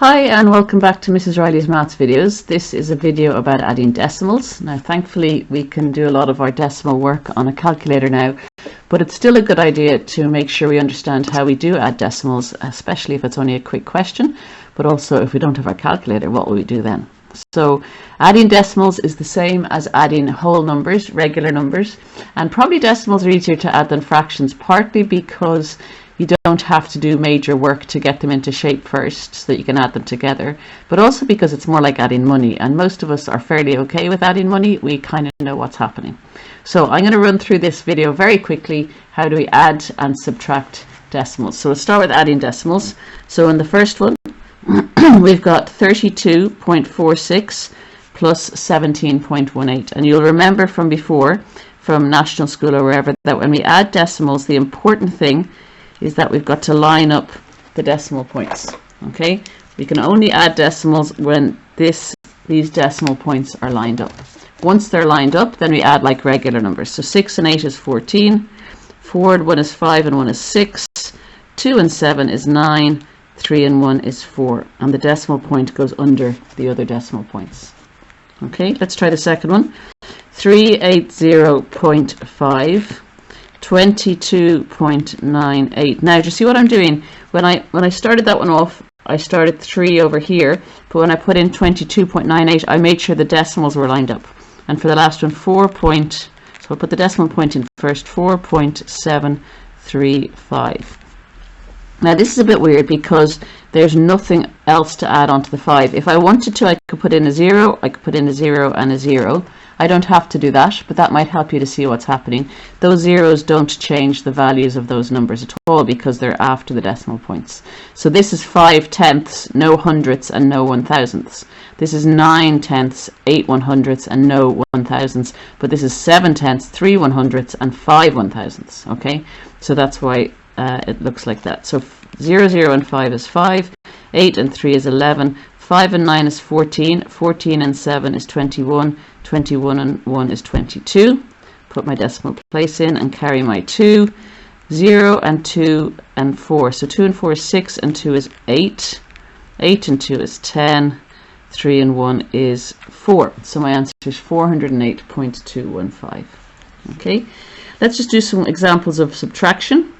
Hi and welcome back to Mrs. Riley's Maths videos. This is a video about adding decimals. Now thankfully we can do a lot of our decimal work on a calculator now, but it's still a good idea to make sure we understand how we do add decimals, especially if it's only a quick question, but also if we don't have our calculator, what will we do then? So adding decimals is the same as adding whole numbers, regular numbers, and probably decimals are easier to add than fractions, partly because you don't have to do major work to get them into shape first so that you can add them together, but also because it's more like adding money, and most of us are fairly okay with adding money. We kind of know what's happening. So I'm going to run through this video very quickly. How do we add and subtract decimals? So we'll start with adding decimals. So in the first one we've got 32.46 plus 17.18, and you'll remember from before, from national school or wherever, that when we add decimals, the important thing is that we've got to line up the decimal points. Okay, we can only add decimals when these decimal points are lined up. Once they're lined up, then we add like regular numbers. So 6 and 8 is 14, 4 and 1 is 5 and 1 is 6, 2 and 7 is 9, 3 and 1 is 4, and the decimal point goes under the other decimal points. Okay, let's try the second one. 380.5, 22.98. Now, do you see what I'm doing? When I started that one off, I started 3 over here, but when I put in 22.98, I made sure the decimals were lined up. And for the last one, so I'll put the decimal point in first, 4.735. Now this is a bit weird because there's nothing else to add onto the 5. If I wanted to, I could put in a 0, I could put in a 0 and a 0. I don't have to do that, but that might help you to see what's happening. Those zeros don't change the values of those numbers at all because they're after the decimal points. So this is 5 tenths, no hundredths and no 1,000ths. This is 9 tenths, 8 100ths and no 1,000ths. But this is 7 tenths, 3 100ths and 5 1,000ths. Okay, so that's why it looks like that. So 0, 0 and 5 is 5, 8 and 3 is 11, 5 and 9 is 14, 14 and 7 is 21, 21 and 1 is 22. Put my decimal place in and carry my 2, 0 and 2 and 4. So 2 and 4 is 6 and 2 is 8, 8 and 2 is 10, 3 and 1 is 4. So my answer is 408.215. Okay, let's just do some examples of subtraction.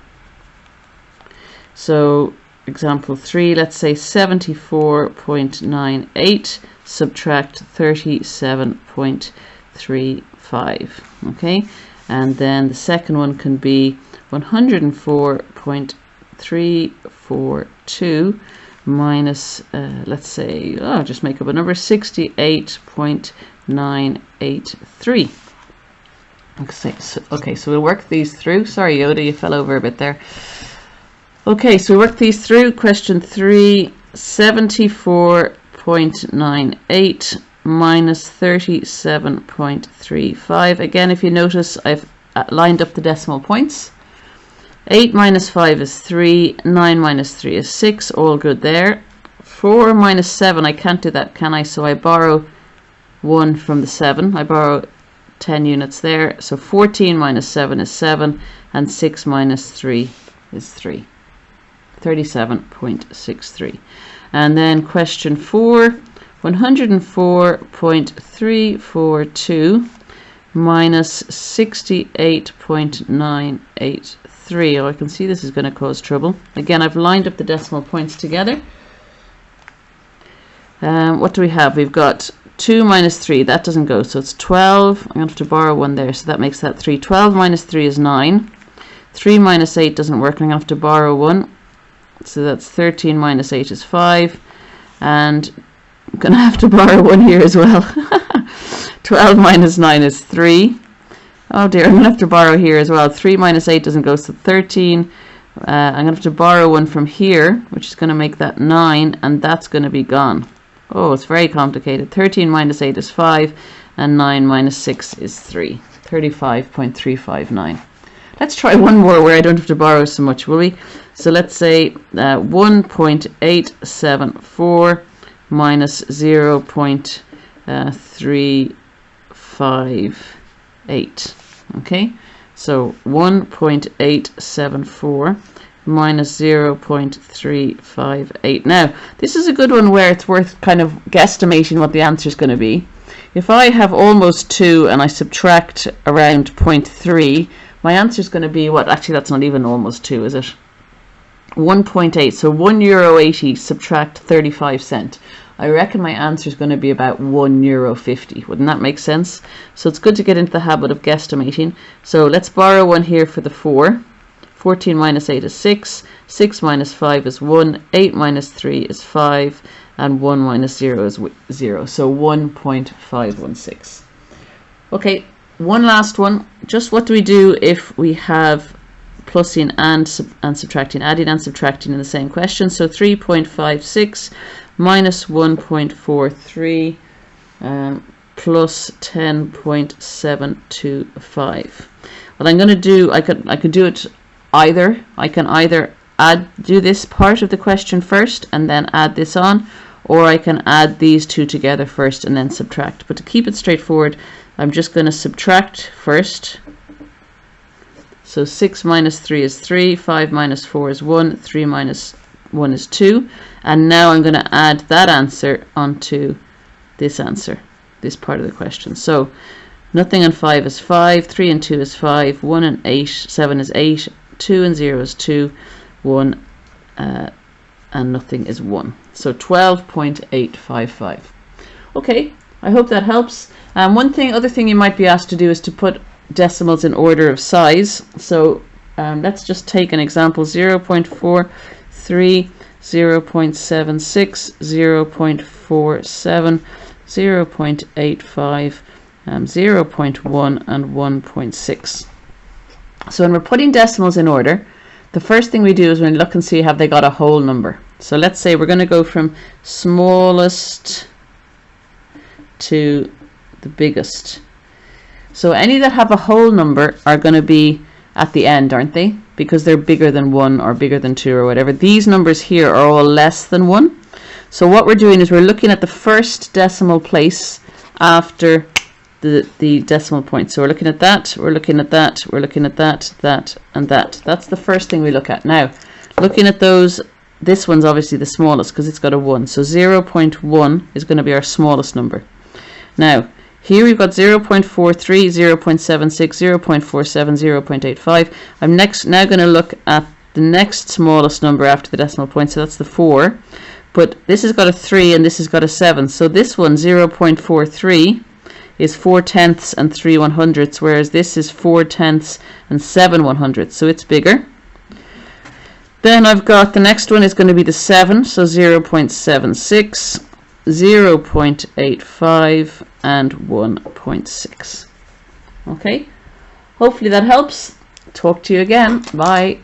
So example 3, let's say 74.98 subtract 37.35. Okay, and then the second one can be 104.342 minus let's say, just make up a number, 68.983. Okay, so we'll work these through. Sorry Yoda, you fell over a bit there. Okay, so we work these through. Question 3, 74.98 minus 37.35. Again, if you notice, I've lined up the decimal points. 8 minus 5 is 3, 9 minus 3 is 6, all good there. 4 minus 7, I can't do that, can I? So I borrow 1 from the 7. I borrow 10 units there. So 14 minus 7 is 7, and 6 minus 3 is 3. 37.63. And then question 4, 104.342 minus 68.983. Oh, I can see this is going to cause trouble. Again, I've lined up the decimal points together. What do we have? We've got 2 minus 3, that doesn't go, so it's 12. I'm going to have to borrow 1 there, so that makes that 3. 12 minus 3 is 9. 3 minus 8 doesn't work, I'm going to have to borrow 1. So that's 13 minus 8 is 5, and I'm going to have to borrow 1 here as well. 12 minus 9 is 3. Oh dear, I'm going to have to borrow here as well. 3 minus 8 doesn't go, so 13. I'm going to have to borrow 1 from here, which is going to make that 9, and that's going to be gone. Oh, it's very complicated. 13 minus 8 is 5, and 9 minus 6 is 3. 35.359. Let's try one more where I don't have to borrow so much, will we? So let's say 1.874 minus 0.358. Okay, so 1.874 minus 0.358. Now, this is a good one where it's worth kind of guesstimating what the answer is going to be. If I have almost 2 and I subtract around 0.3, my answer is going to be what? Actually, that's not even almost 2, is it? 1.8. So €1.80 subtract 35 cents. I reckon my answer is going to be about €1.50. Wouldn't that make sense? So it's good to get into the habit of guesstimating. So let's borrow one here for the 4. 14 minus 8 is 6. 6 minus 5 is 1. 8 minus 3 is 5. And 1 minus 0 is 0. So 1.516. Okay, one last one. Just what do we do if we have plussing and subtracting, adding and subtracting in the same question? So 3.56 minus 1.43 plus 10.725. What I'm going to do, I could do it either. I can either do this part of the question first and then add this on, or I can add these two together first and then subtract. But to keep it straightforward, I'm just going to subtract first. So 6 minus 3 is 3, 5 minus 4 is 1, 3 minus 1 is 2. And now I'm going to add that answer onto this answer, this part of the question. So nothing and 5 is 5, 3 and 2 is 5, 1 and 8, 7 is 8, 2 and 0 is 2, 1 and nothing is 1. So 12.855. Okay, I hope that helps. Other thing you might be asked to do is to put decimals in order of size. So let's just take an example: 0.43, 0.76, 0.47, 0.85, 0.1 and 1.6. So when we're putting decimals in order, the first thing we do is we look and see have they got a whole number. So let's say we're going to go from smallest to the biggest. So any that have a whole number are going to be at the end, aren't they? Because they're bigger than 1 or bigger than 2 or whatever. These numbers here are all less than 1. So what we're doing is we're looking at the first decimal place after the decimal point. So we're looking at that, we're looking at that, we're looking at that, that, and that. That's the first thing we look at. Now, looking at those, this one's obviously the smallest because it's got a 1. So 0.1 is going to be our smallest number. Now, here we've got 0.43, 0.76, 0.47, 0.85. I'm now going to look at the next smallest number after the decimal point, so that's the 4. But this has got a 3 and this has got a 7. So this one, 0.43, is 4/10 and 3/100, whereas this is 4/10 and 7/100. So it's bigger. Then I've got the next one is going to be the 7, so 0.76, 0.85 and 1.6. Okay, hopefully that helps. Talk to you again. Bye.